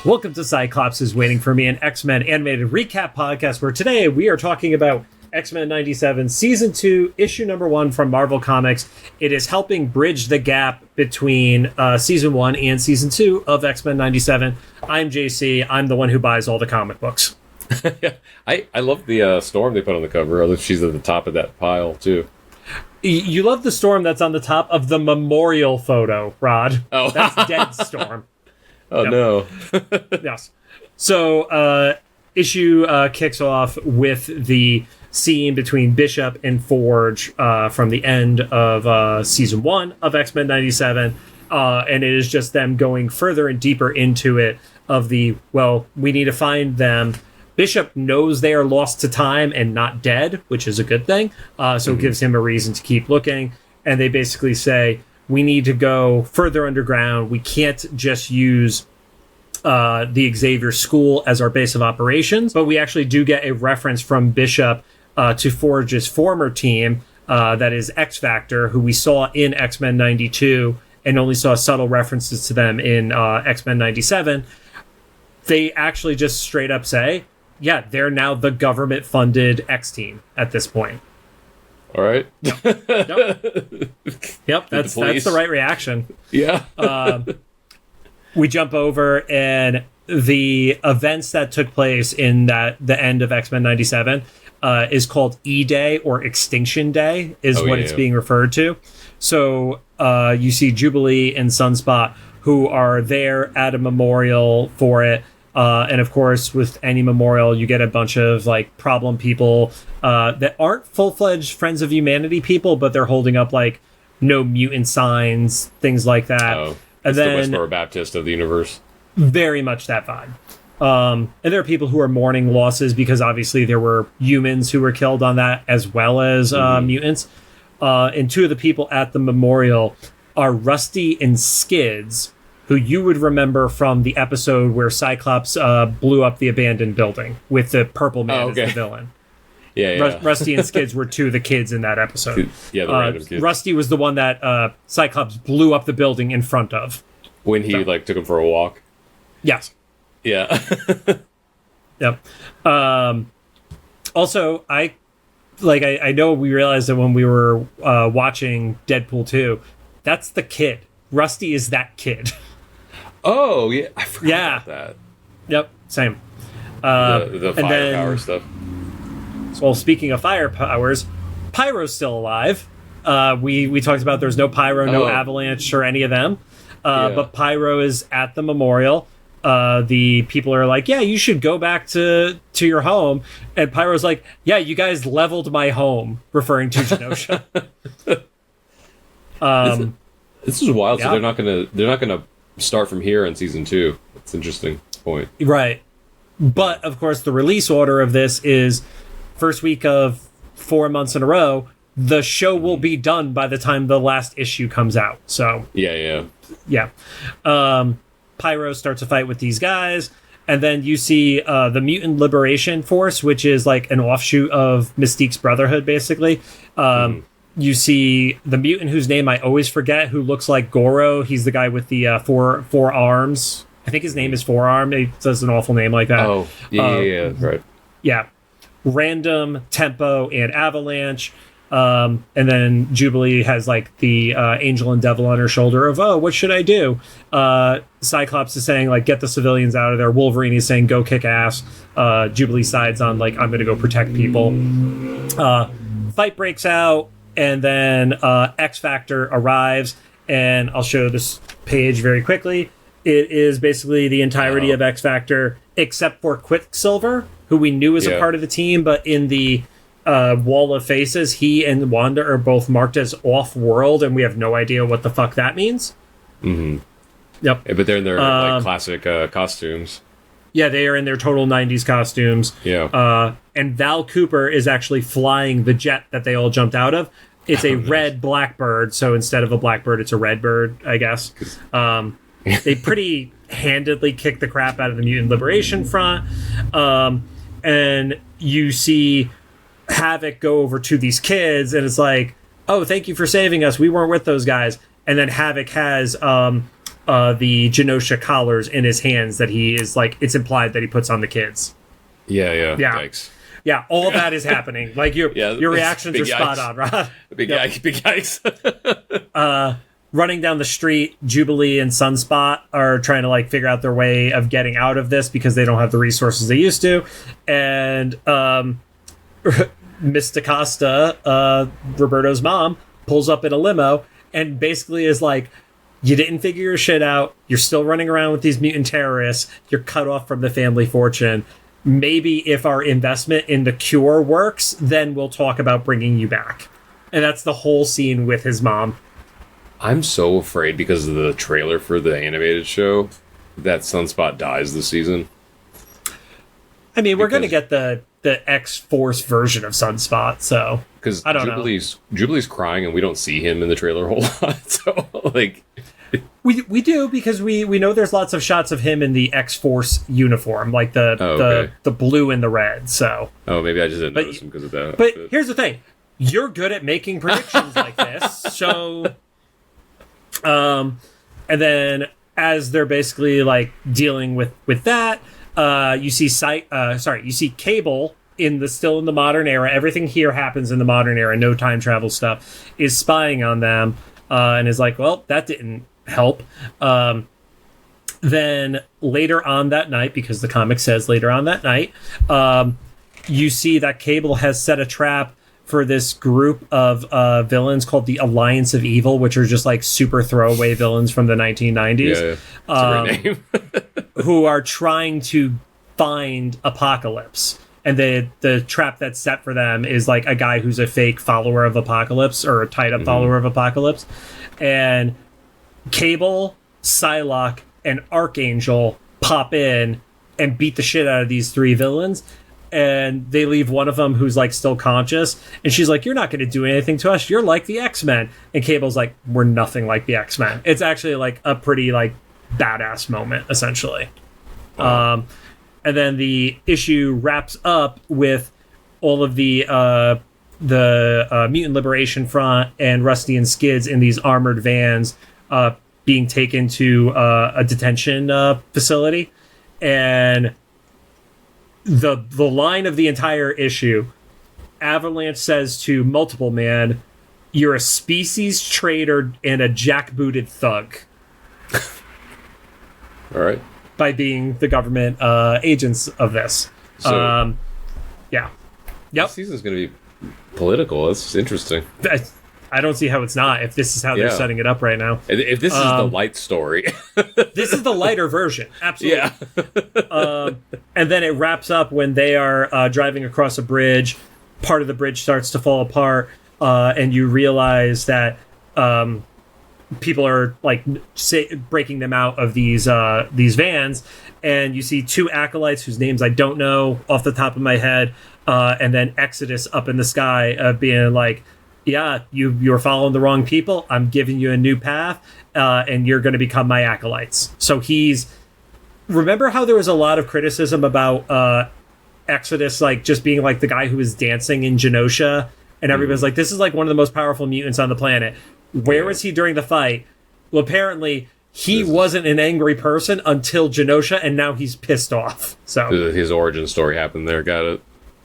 Welcome to Cyclops is Waiting for Me, an X-Men animated recap podcast where today we are talking about X-Men 97 Season 2, Issue number 1 from Marvel Comics. It is helping bridge the gap between Season 1 and Season 2 of X-Men 97. I'm JC. I'm the one who buys all the comic books. I love the Storm they put on the cover. Although she's at the top of that pile, too. You love the Storm that's on the top of the memorial photo, Rod. Oh. That's dead Storm. Oh, yep. No. Yes. So, issue kicks off with the scene between Bishop and Forge from the end of Season 1 of X-Men 97. And it is just them going further and deeper into it of the, well, we need to find them. Bishop knows they are lost to time and not dead, which is a good thing. So it gives him a reason to keep looking. And they basically say, we need to go further underground. We can't just use the Xavier School as our base of operations. But we actually do get a reference from Bishop to Forge's former team, that is X-Factor, who we saw in X-Men 92 and only saw subtle references to them in X-Men 97. They actually just straight up say, yeah, they're now the government-funded X-Team at this point. All right. Yep, that's the right reaction. Yeah. We jump over, and the events that took place in the end of X-Men 97 is called E-Day or Extinction Day is what it's being referred to. So you see Jubilee and Sunspot who are there at a memorial for it. And of course, with any memorial, you get a bunch of like problem people that aren't full-fledged Friends of Humanity people, but they're holding up like no mutant signs, things like that. Oh, and it's then the Westboro Baptist of the universe. Very much that vibe. And there are people who are mourning losses because obviously there were humans who were killed on that as well as mutants. And two of the people at the memorial are Rusty and Skids, who you would remember from the episode where Cyclops blew up the abandoned building with the purple man as the villain. Yeah. Rusty and Skids were two of the kids in that episode. Yeah, the random kids. Rusty was the one that Cyclops blew up the building in front of. When he took him for a walk. Yes. Yeah. Yep. Also, I know we realized that when we were watching Deadpool 2, that's the kid. Rusty is that kid. Oh, yeah. I forgot about that. Yep, same. The firepower stuff. Well, speaking of fire powers, Pyro's still alive. We talked about there's no Pyro, no Avalanche, or any of them. But Pyro is at the memorial. The people are like, yeah, you should go back to your home. And Pyro's like, yeah, you guys leveled my home, referring to Genosha. This is wild. So they're not gonna start from here in season 2. That's an interesting point. Right. But of course, the release order of this is first week of 4 months in a row. The show will be done by the time the last issue comes out. So yeah. Pyro starts a fight with these guys, and then you see the Mutant Liberation Force, which is like an offshoot of Mystique's Brotherhood, basically. You see the mutant whose name I always forget, who looks like Goro. He's the guy with the four arms. I think his name is Forearm. He says an awful name like that. Oh, yeah, right. Yeah. Random, Tempo, and Avalanche. And then Jubilee has like the angel and devil on her shoulder of, oh, what should I do? Cyclops is saying like, get the civilians out of there. Wolverine is saying, go kick ass. Jubilee sides on like, I'm going to go protect people. Fight breaks out, and then X-Factor arrives, and I'll show this page very quickly. It is basically the entirety of X-Factor except for Quicksilver, who we knew was a part of the team, but in the Wall of Faces, he and Wanda are both marked as off-world, and we have no idea what the fuck that means. Mm-hmm. Yep. Yeah, but they're in their like classic costumes. Yeah, they are in their total 90s costumes. Yeah. And Val Cooper is actually flying the jet that they all jumped out of. It's a red blackbird, so instead of a blackbird, it's a red bird, I guess. They pretty handedly kick the crap out of the Mutant Liberation Front. And you see Havoc go over to these kids, and it's like, oh, thank you for saving us. We weren't with those guys. And then Havoc has the Genosha collars in his hands that he is like, it's implied that he puts on the kids. Yeah. Thanks. Yeah, all that is happening. Like your reactions are spot on, right? Big yikes. Running down the street, Jubilee and Sunspot are trying to like figure out their way of getting out of this because they don't have the resources they used to. And Miss DaCosta, Roberto's mom, pulls up in a limo and basically is like, you didn't figure your shit out. You're still running around with these mutant terrorists. You're cut off from the family fortune. Maybe if our investment in the cure works, then we'll talk about bringing you back. And that's the whole scene with his mom. I'm so afraid because of the trailer for the animated show that Sunspot dies this season. I mean, we're going to get the X-Force version of Sunspot, so because I don't know. Jubilee's crying and we don't see him in the trailer a whole lot. So like we do because we know there's lots of shots of him in the X-Force uniform, like the blue and the red. So maybe I just didn't notice him because of that. But here's the thing: you're good at making predictions like this, so. And then as they're basically like dealing with that, you see Cable still in the modern era. Everything here happens in the modern era. No time travel stuff is spying on them, and is like, well, that didn't help. Then later on that night, because the comic says later on that night, you see that Cable has set a trap for this group of villains called the Alliance of Evil, which are just like super throwaway villains from the 1990s. Yeah. It's a great name. Who are trying to find Apocalypse. And the trap that's set for them is like a guy who's a fake follower of Apocalypse or a tied up follower of Apocalypse. And Cable, Psylocke, and Archangel pop in and beat the shit out of these three villains. And they leave one of them who's like still conscious, and she's like, you're not going to do anything to us, you're like the X-Men. And Cable's like, we're nothing like the X-Men. It's actually like a pretty like badass moment essentially. And then the issue wraps up with all of the Mutant Liberation Front and Rusty and Skids in these armored vans being taken to a detention facility. And the line of the entire issue, Avalanche says to Multiple Man, you're a species traitor and a jackbooted thug. All right. By being the government agents of this. So, yeah. Yep. This season's going to be political. That's interesting. I don't see how it's not if this is how they're setting it up right now. If this is the light story. This is the lighter version. Absolutely. Yeah. And then it wraps up when they are driving across a bridge. Part of the bridge starts to fall apart, and you realize that people are like breaking them out of these vans, and you see two acolytes whose names I don't know off the top of my head, and then Exodus up in the sky being like, yeah, you're following the wrong people. I'm giving you a new path, and you're going to become my acolytes. So remember how there was a lot of criticism about Exodus, like just being like the guy who was dancing in Genosha, and everybody's like, this is like one of the most powerful mutants on the planet. Where was he during the fight? Well, apparently he wasn't an angry person until Genosha, and now he's pissed off. So his origin story happened there. Got it.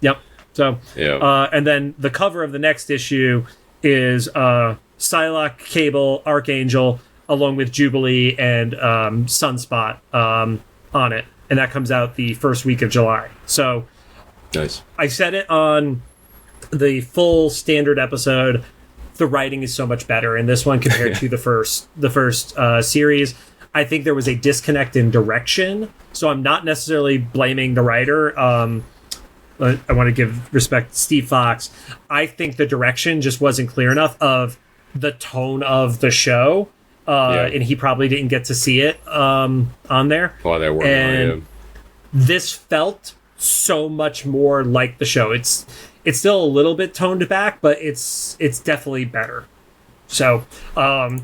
Yep. So, yeah. And then the cover of the next issue is Psylocke, Cable, Archangel, along with Jubilee and Sunspot on it. And that comes out the first week of July. So, nice. I said it on the full standard episode. The writing is so much better in this one compared to the first series. I think there was a disconnect in direction. So I'm not necessarily blaming the writer. I want to give respect to Steve Fox. I think the direction just wasn't clear enough of the tone of the show, and he probably didn't get to see it on there. While they're working on it. This felt so much more like the show. It's still a little bit toned back, but it's definitely better. So, I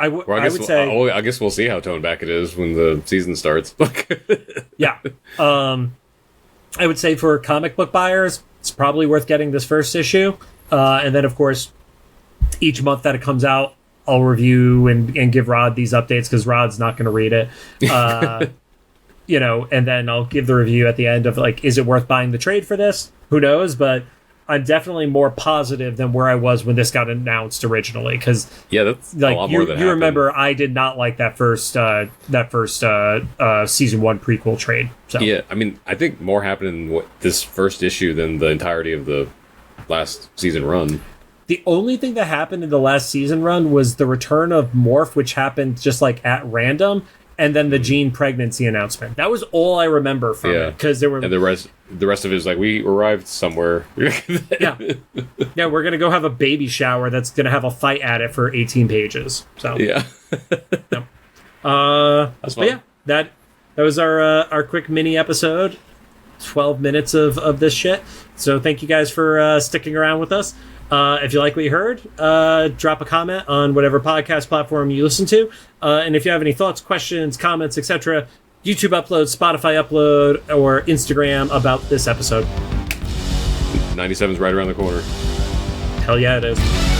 would say... I guess we'll see how toned back it is when the season starts. Yeah. I would say for comic book buyers, it's probably worth getting this first issue. And then, of course, each month that it comes out, I'll review and give Rod these updates because Rod's not going to read it. And then I'll give the review at the end of like, is it worth buying the trade for this? Who knows? But I'm definitely more positive than where I was when this got announced originally. Because that's like a lot more than you remember, I did not like that first season 1 prequel trade. So yeah, I mean, I think more happened in this first issue than the entirety of the last season run. The only thing that happened in the last season run was the return of Morph, which happened just like at random. And then the Jean pregnancy announcement. That was all I remember from it. Because there were, and the rest of it is like, we arrived somewhere. Yeah, we're gonna go have a baby shower that's gonna have a fight at it for 18 pages. So yeah, that's fun. But yeah, that was our quick mini episode. 12 minutes of this shit. So thank you guys for sticking around with us. If you like what you heard, drop a comment on whatever podcast platform you listen to. And if you have any thoughts, questions, comments, etc., YouTube upload, Spotify upload, or Instagram about this episode. 97's right around the corner. Hell yeah, it is.